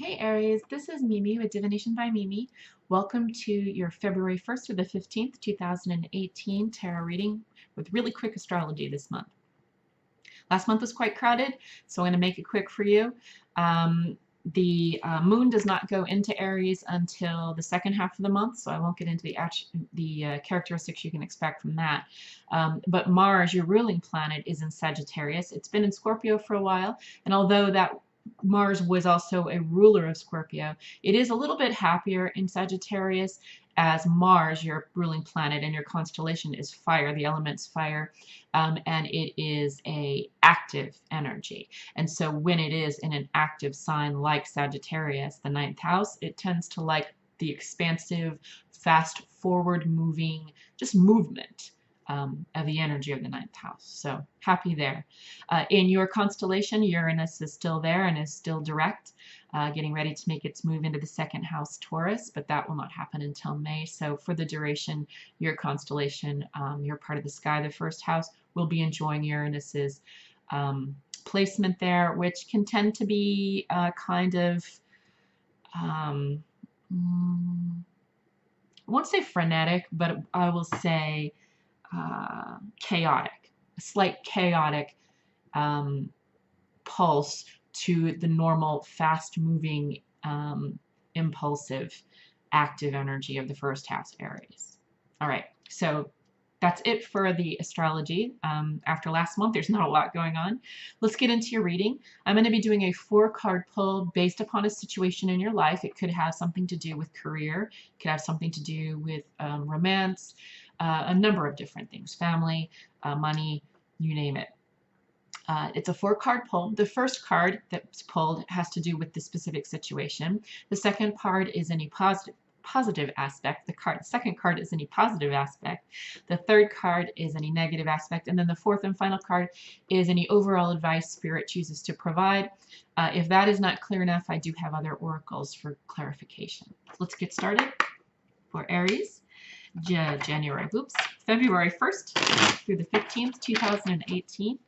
Hey Aries, this is Mimi with Divination by Mimi. Welcome to your February 1st through the 15th, 2018 tarot reading with really quick astrology this month. Last month was quite crowded, so I'm going to make it quick for you. The moon does not go into Aries until the second half of the month, so I won't get into the characteristics you can expect from that. But Mars, your ruling planet, is in Sagittarius. It's been in Scorpio for a while, and although that Mars was also a ruler of Scorpio, it is a little bit happier in Sagittarius, as Mars, your ruling planet, and your constellation is fire, the element's fire, and it is a active energy. And so when it is in an active sign like Sagittarius, the ninth house, it tends to like the expansive, fast forward moving, just movement of the energy of the ninth house. So happy there. In your constellation, Uranus is still there and is still direct, getting ready to make its move into the second house, Taurus, but that will not happen until May. So for the duration, your constellation, your part of the sky, the first house, will be enjoying Uranus's placement there, which can tend to be kind of, I won't say frenetic, but I will say chaotic, a slight chaotic pulse to the normal fast-moving, impulsive, active energy of the first house, Aries. All right, so that's it for the astrology. After last month, there's not a lot going on. Let's get into your reading. I'm going to be doing a 4-card pull based upon a situation in your life. It could have something to do with career, it could have something to do with romance, a number of different things, family, money, you name it. It's a 4-card pull. The first card that's pulled has to do with the specific situation. The second card is any positive aspect. The second card is any positive aspect. The third card is any negative aspect. And then the fourth and final card is any overall advice Spirit chooses to provide. If that is not clear enough, I do have other oracles for clarification. Let's get started for Aries. February 1st through the 15th, 2018.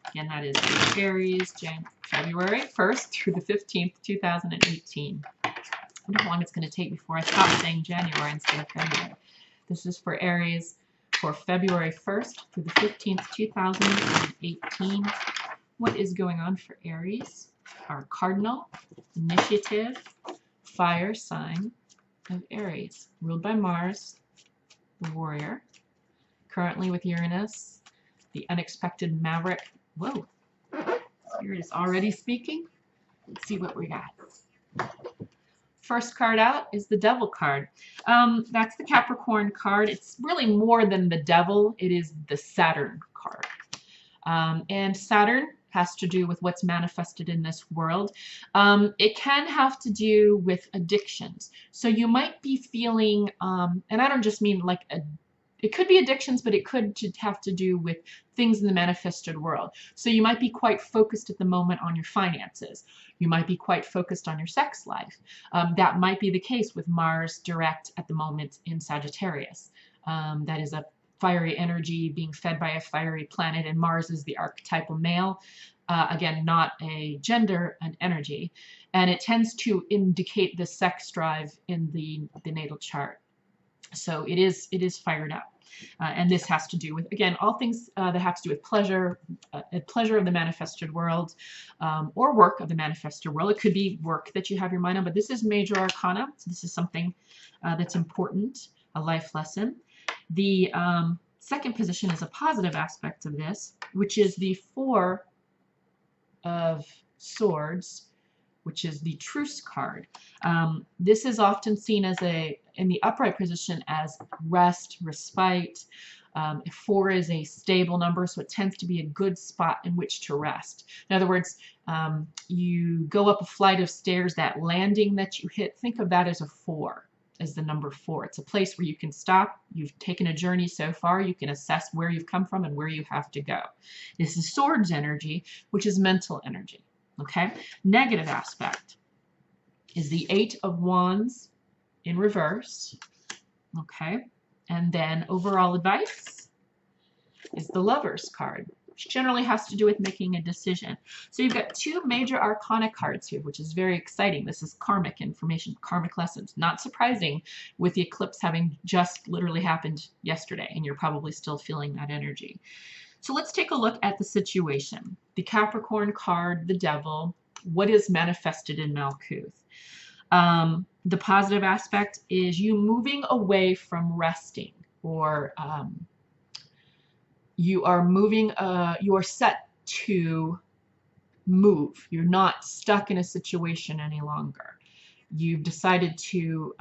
Again, that is Aries, February 1st through the 15th, 2018. I wonder how long it's going to take before I stop saying January instead of February. This is for Aries for February 1st through the 15th, 2018. What is going on for Aries? Our cardinal, initiative, fire sign of Aries, ruled by Mars, the warrior, currently with Uranus, the unexpected maverick. Whoa, Spirit is already speaking. Let's see what we got. First card out is the Devil card. That's the Capricorn card. It's really more than the Devil. It is the Saturn card. And Saturn has to do with what's manifested in this world. It can have to do with addictions. So you might be feeling, and I don't just mean like it could be addictions, but it could have to do with things in the manifested world. So you might be quite focused at the moment on your finances. You might be quite focused on your sex life. That might be the case with Mars direct at the moment in Sagittarius. That is a fiery energy being fed by a fiery planet, and Mars is the archetypal male. Again, not a gender, an energy. And it tends to indicate the sex drive in the natal chart. So it is fired up. And this has to do with, again, all things that have to do with pleasure, pleasure of the manifested world, or work of the manifested world. It could be work that you have your mind on, but this is major arcana. So this is something that's important, a life lesson. The second position is a positive aspect of this, which is the 4 of Swords, which is the Truce card. This is often seen as in the upright position as rest, respite. 4 is a stable number, so it tends to be a good spot in which to rest. In other words, you go up a flight of stairs, that landing that you hit, think of that as a 4, as the number 4. It's a place where you can stop. You've taken a journey so far. You can assess where you've come from and where you have to go. This is Swords energy, which is mental energy. Okay, negative aspect is the 8 of Wands in reverse. Okay, and then overall advice is the Lovers card. which generally has to do with making a decision. So you've got two major arcana cards here, which is very exciting. This is karmic information, karmic lessons. Not surprising with the eclipse having just literally happened yesterday, and you're probably still feeling that energy. So let's take a look at the situation. The Capricorn card, the Devil, what is manifested in Malkuth? The positive aspect is you moving away from resting, or you are moving, you are set to move. You're not stuck in a situation any longer. You've decided to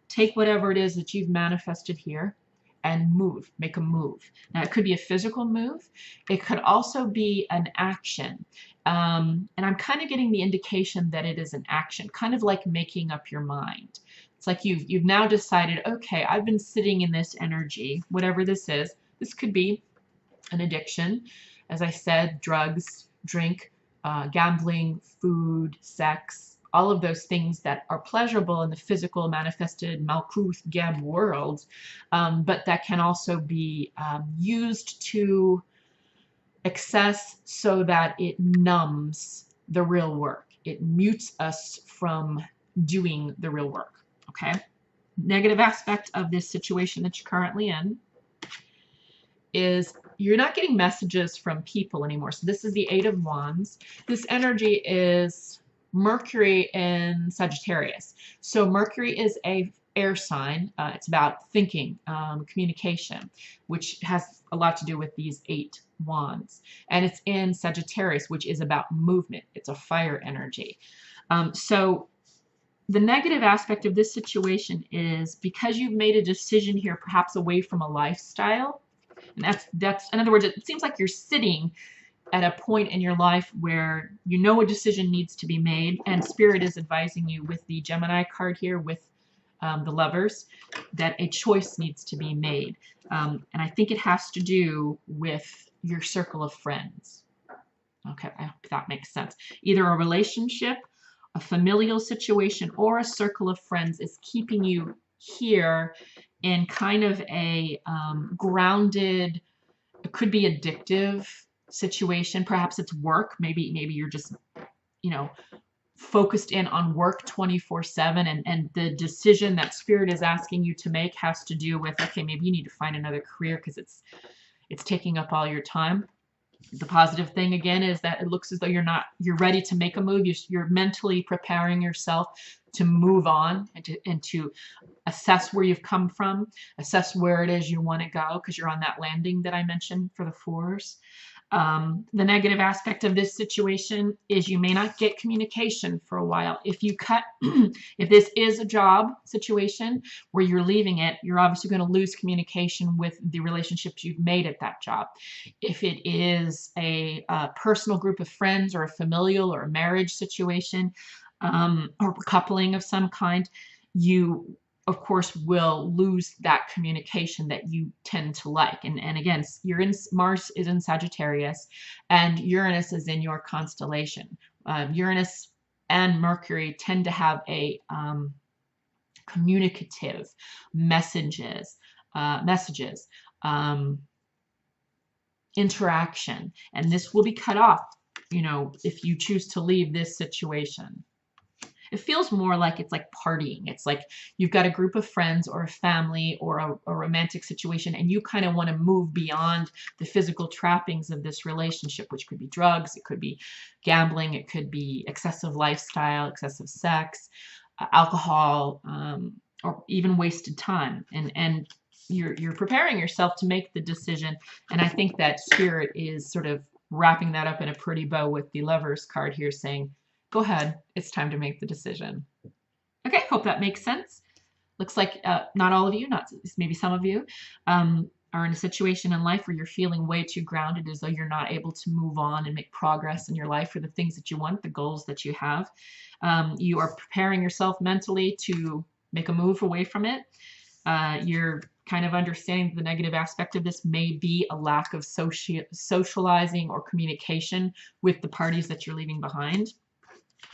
take whatever it is that you've manifested here and move, make a move. Now, it could be a physical move. It could also be an action. And I'm kind of getting the indication that it is an action, kind of like making up your mind. It's like you've now decided, okay, I've been sitting in this energy, whatever this is. This could be an addiction. As I said, drugs, drink, gambling, food, sex, all of those things that are pleasurable in the physical manifested Malkuth Geb world, but that can also be used to excess so that it numbs the real work. It mutes us from doing the real work, okay? Negative aspect of this situation that you're currently in is you're not getting messages from people anymore. So this is the Eight of Wands. This energy is Mercury in Sagittarius. So Mercury is a air sign. It's about thinking, communication, which has a lot to do with these 8 wands. And it's in Sagittarius, which is about movement. It's a fire energy. So the negative aspect of this situation is because you've made a decision here, perhaps away from a lifestyle. And that's in other words, it seems like you're sitting at a point in your life where you know a decision needs to be made, and Spirit is advising you with the Gemini card here with the Lovers that a choice needs to be made. And I think it has to do with your circle of friends. Okay, I hope that makes sense. Either a relationship, a familial situation, or a circle of friends is keeping you here in kind of a grounded, it could be addictive situation. Perhaps it's work. Maybe you're just, you know, focused in on work 24/7, and the decision that Spirit is asking you to make has to do with, okay, maybe you need to find another career because it's taking up all your time. The positive thing again is that it looks as though you're ready to make a move. You're mentally preparing yourself to move on and to assess where you've come from, assess where it is you want to go, because you're on that landing that I mentioned for the 4s. The negative aspect of this situation is you may not get communication for a while. If you cut, if this is a job situation where you're leaving it, you're obviously going to lose communication with the relationships you've made at that job. If it is a personal group of friends or a familial or a marriage situation, or coupling of some kind, you of course will lose that communication that you tend to like. And again, Mars is in Sagittarius and Uranus is in your constellation. Uranus and Mercury tend to have a communicative messages, interaction, and this will be cut off, you know, if you choose to leave this situation. It feels more like it's like partying. It's like you've got a group of friends or a family or a romantic situation, and you kind of want to move beyond the physical trappings of this relationship, which could be drugs, it could be gambling, it could be excessive lifestyle, excessive sex, alcohol, or even wasted time. And you're preparing yourself to make the decision. And I think that Spirit is sort of wrapping that up in a pretty bow with the Lovers card here saying, go ahead, it's time to make the decision. Okay, hope that makes sense. Looks like not all of you, maybe some of you, are in a situation in life where you're feeling way too grounded, as though you're not able to move on and make progress in your life for the things that you want, the goals that you have. You are preparing yourself mentally to make a move away from it. You're kind of understanding the negative aspect of this may be a lack of socializing or communication with the parties that you're leaving behind.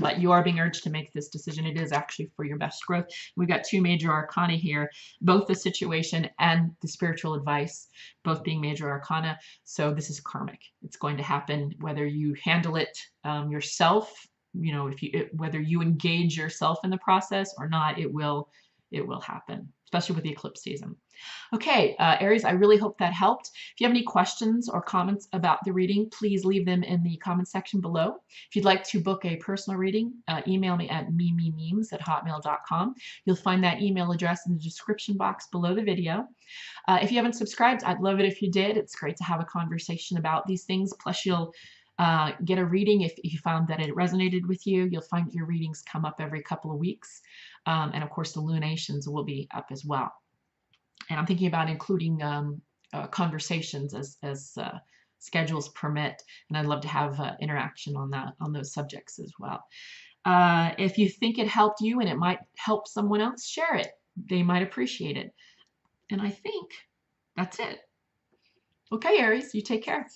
But you are being urged to make this decision. It is actually for your best growth. We've got two major arcana here, both the situation and the spiritual advice, both being major arcana. So this is karmic. It's going to happen whether you handle it yourself, you know, whether you engage yourself in the process or not, it will happen, especially with the eclipse season. Okay, Aries, I really hope that helped. If you have any questions or comments about the reading, please leave them in the comment section below. If you'd like to book a personal reading, email me at mememes@hotmail.com. You'll find that email address in the description box below the video. If you haven't subscribed, I'd love it if you did. It's great to have a conversation about these things. Plus, you'll get a reading if you found that it resonated with you. You'll find your readings come up every couple of weeks. And of course, the lunations will be up as well. And I'm thinking about including conversations as schedules permit, and I'd love to have interaction on those subjects as well. If you think it helped you and it might help someone else, share it. They might appreciate it. And I think that's it. Okay, Aries, you take care.